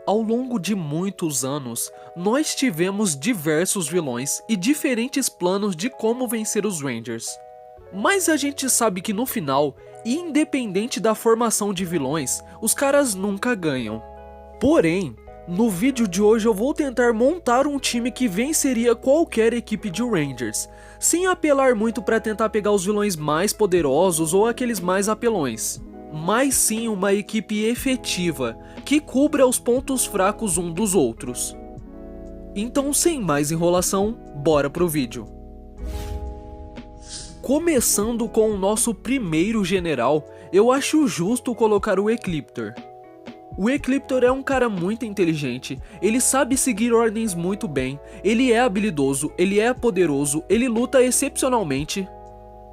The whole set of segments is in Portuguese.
Ao longo de muitos anos, nós tivemos diversos vilões e diferentes planos de como vencer os Rangers. Mas a gente sabe que no final, independente da formação de vilões, os caras nunca ganham. Porém, no vídeo de hoje eu vou tentar montar um time que venceria qualquer equipe de Rangers, sem apelar muito para tentar pegar os vilões mais poderosos ou aqueles mais apelões, mas sim uma equipe efetiva, que cubra os pontos fracos um dos outros. Então, sem mais enrolação, bora pro vídeo. Começando com o nosso primeiro general, eu acho justo colocar o Ecliptor. O Ecliptor é um cara muito inteligente, ele sabe seguir ordens muito bem, ele é habilidoso, ele é poderoso, ele luta excepcionalmente.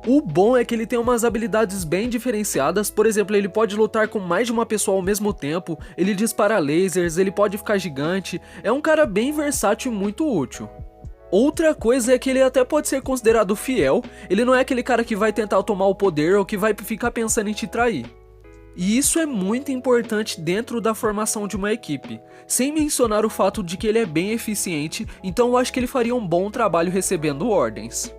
O bom é que ele tem umas habilidades bem diferenciadas, por exemplo, ele pode lutar com mais de uma pessoa ao mesmo tempo, ele dispara lasers, ele pode ficar gigante, é um cara bem versátil e muito útil. Outra coisa é que ele até pode ser considerado fiel, ele não é aquele cara que vai tentar tomar o poder ou que vai ficar pensando em te trair. E isso é muito importante dentro da formação de uma equipe, sem mencionar o fato de que ele é bem eficiente, então eu acho que ele faria um bom trabalho recebendo ordens.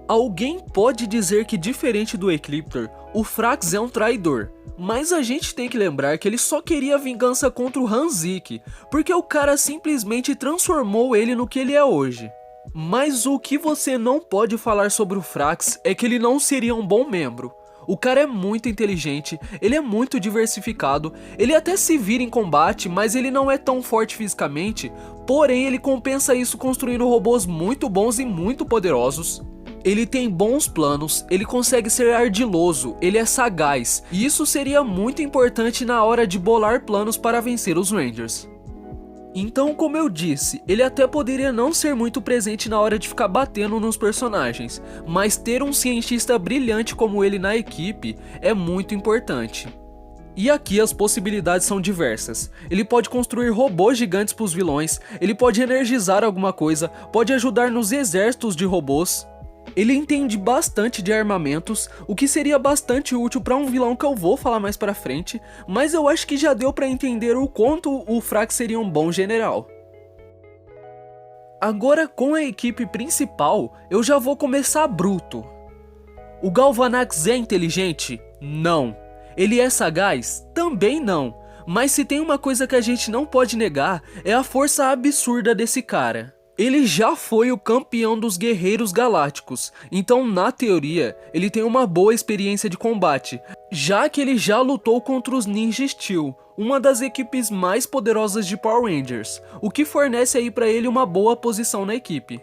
Alguém pode dizer que, diferente do Ecliptor, o Frax é um traidor, mas a gente tem que lembrar que ele só queria vingança contra o Hanzik, porque o cara simplesmente transformou ele no que ele é hoje. Mas o que você não pode falar sobre o Frax é que ele não seria um bom membro. O cara é muito inteligente, ele é muito diversificado, ele até se vira em combate, mas ele não é tão forte fisicamente, porém ele compensa isso construindo robôs muito bons e muito poderosos. Ele tem bons planos, ele consegue ser ardiloso, ele é sagaz, e isso seria muito importante na hora de bolar planos para vencer os Rangers. Então, como eu disse, ele até poderia não ser muito presente na hora de ficar batendo nos personagens, mas ter um cientista brilhante como ele na equipe é muito importante. E aqui as possibilidades são diversas. Ele pode construir robôs gigantes para os vilões, ele pode energizar alguma coisa, pode ajudar nos exércitos de robôs. Ele entende bastante de armamentos, o que seria bastante útil para um vilão que eu vou falar mais pra frente, mas eu acho que já deu para entender o quanto o Frax seria um bom general. Agora, com a equipe principal, eu já vou começar bruto. O Galvanax é inteligente? Não. Ele é sagaz? Também não. Mas se tem uma coisa que a gente não pode negar, é a força absurda desse cara. Ele já foi o campeão dos Guerreiros Galácticos, então na teoria ele tem uma boa experiência de combate, já que ele já lutou contra os Ninja Steel, uma das equipes mais poderosas de Power Rangers, o que fornece aí pra ele uma boa posição na equipe.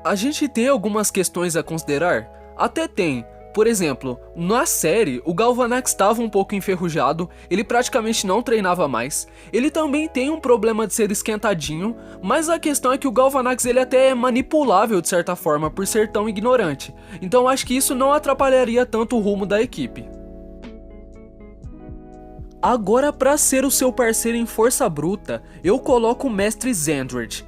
A gente tem algumas questões a considerar? Até tem. Por exemplo, na série, o Galvanax estava um pouco enferrujado, ele praticamente não treinava mais, ele também tem um problema de ser esquentadinho, mas a questão é que o Galvanax ele até é manipulável de certa forma por ser tão ignorante, então acho que isso não atrapalharia tanto o rumo da equipe. Agora, para ser o seu parceiro em força bruta, eu coloco o Mestre Zandroid.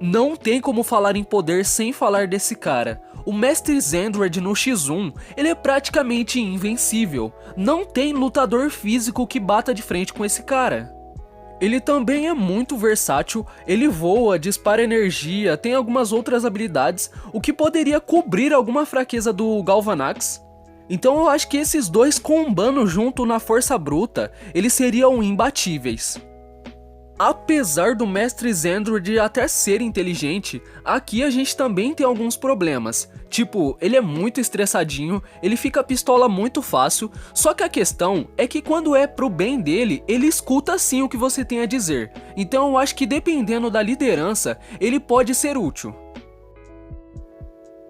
Não tem como falar em poder sem falar desse cara. O Mestre Zandroid no X1, ele é praticamente invencível. Não tem lutador físico que bata de frente com esse cara. Ele também é muito versátil, ele voa, dispara energia, tem algumas outras habilidades, o que poderia cobrir alguma fraqueza do Galvanax. Então eu acho que esses dois combando junto na força bruta, eles seriam imbatíveis. Apesar do Mestre Zandroid até ser inteligente, aqui a gente também tem alguns problemas. Tipo, ele é muito estressadinho, ele fica pistola muito fácil, só que a questão é que quando é pro bem dele, ele escuta sim o que você tem a dizer. Então eu acho que dependendo da liderança, ele pode ser útil.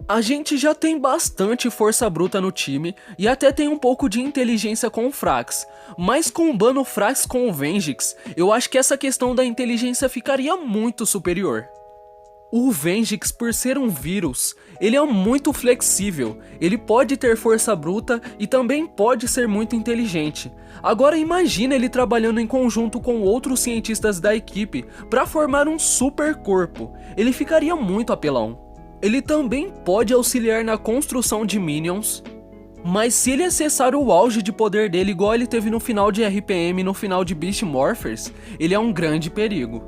A gente já tem bastante força bruta no time e até tem um pouco de inteligência com o Frax, mas combando o Frax com o Vengix, eu acho que essa questão da inteligência ficaria muito superior. O Vengix, por ser um vírus, ele é muito flexível, ele pode ter força bruta e também pode ser muito inteligente. Agora imagina ele trabalhando em conjunto com outros cientistas da equipe para formar um super corpo, ele ficaria muito apelão. Ele também pode auxiliar na construção de minions. Mas se ele acessar o auge de poder dele igual ele teve no final de RPM e no final de Beast Morphers, ele é um grande perigo.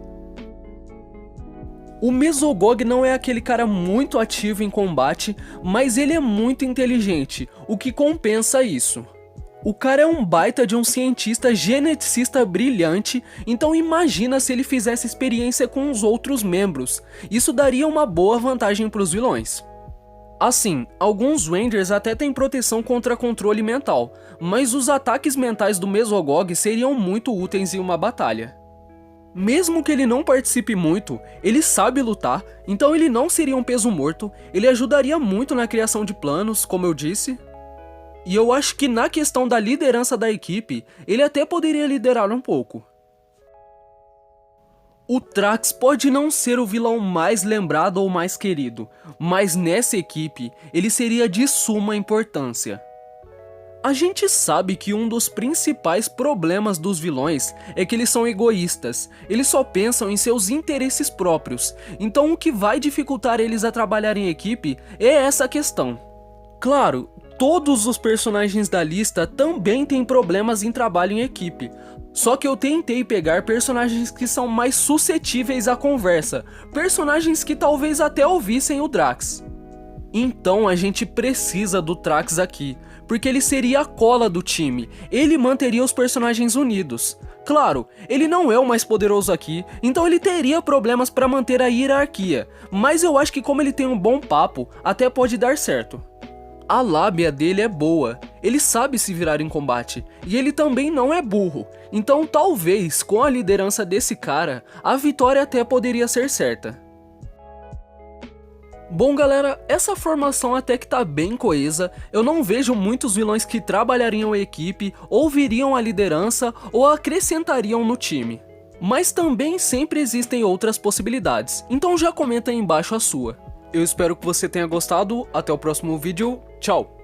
O Mesogog não é aquele cara muito ativo em combate, mas ele é muito inteligente, o que compensa isso. O cara é um baita de um cientista geneticista brilhante, então imagina se ele fizesse experiência com os outros membros, isso daria uma boa vantagem para os vilões. Assim, alguns Rangers até têm proteção contra controle mental, mas os ataques mentais do Mesogog seriam muito úteis em uma batalha. Mesmo que ele não participe muito, ele sabe lutar, então ele não seria um peso morto, ele ajudaria muito na criação de planos, como eu disse. E eu acho que na questão da liderança da equipe, ele até poderia liderar um pouco. O Thrax pode não ser o vilão mais lembrado ou mais querido, mas nessa equipe ele seria de suma importância. A gente sabe que um dos principais problemas dos vilões é que eles são egoístas, eles só pensam em seus interesses próprios, então o que vai dificultar eles a trabalhar em equipe é essa questão. Claro, todos os personagens da lista também têm problemas em trabalho em equipe, só que eu tentei pegar personagens que são mais suscetíveis à conversa, personagens que talvez até ouvissem o Drax. Então a gente precisa do Thrax aqui, porque ele seria a cola do time, ele manteria os personagens unidos. Claro, ele não é o mais poderoso aqui, então ele teria problemas para manter a hierarquia, mas eu acho que como ele tem um bom papo, até pode dar certo. A lábia dele é boa, ele sabe se virar em combate, e ele também não é burro, então talvez com a liderança desse cara, a vitória até poderia ser certa. Bom galera, essa formação até que tá bem coesa, eu não vejo muitos vilões que trabalhariam a equipe, ou viriam a liderança, ou acrescentariam no time. Mas também sempre existem outras possibilidades, então já comenta aí embaixo a sua. Eu espero que você tenha gostado, até o próximo vídeo, tchau!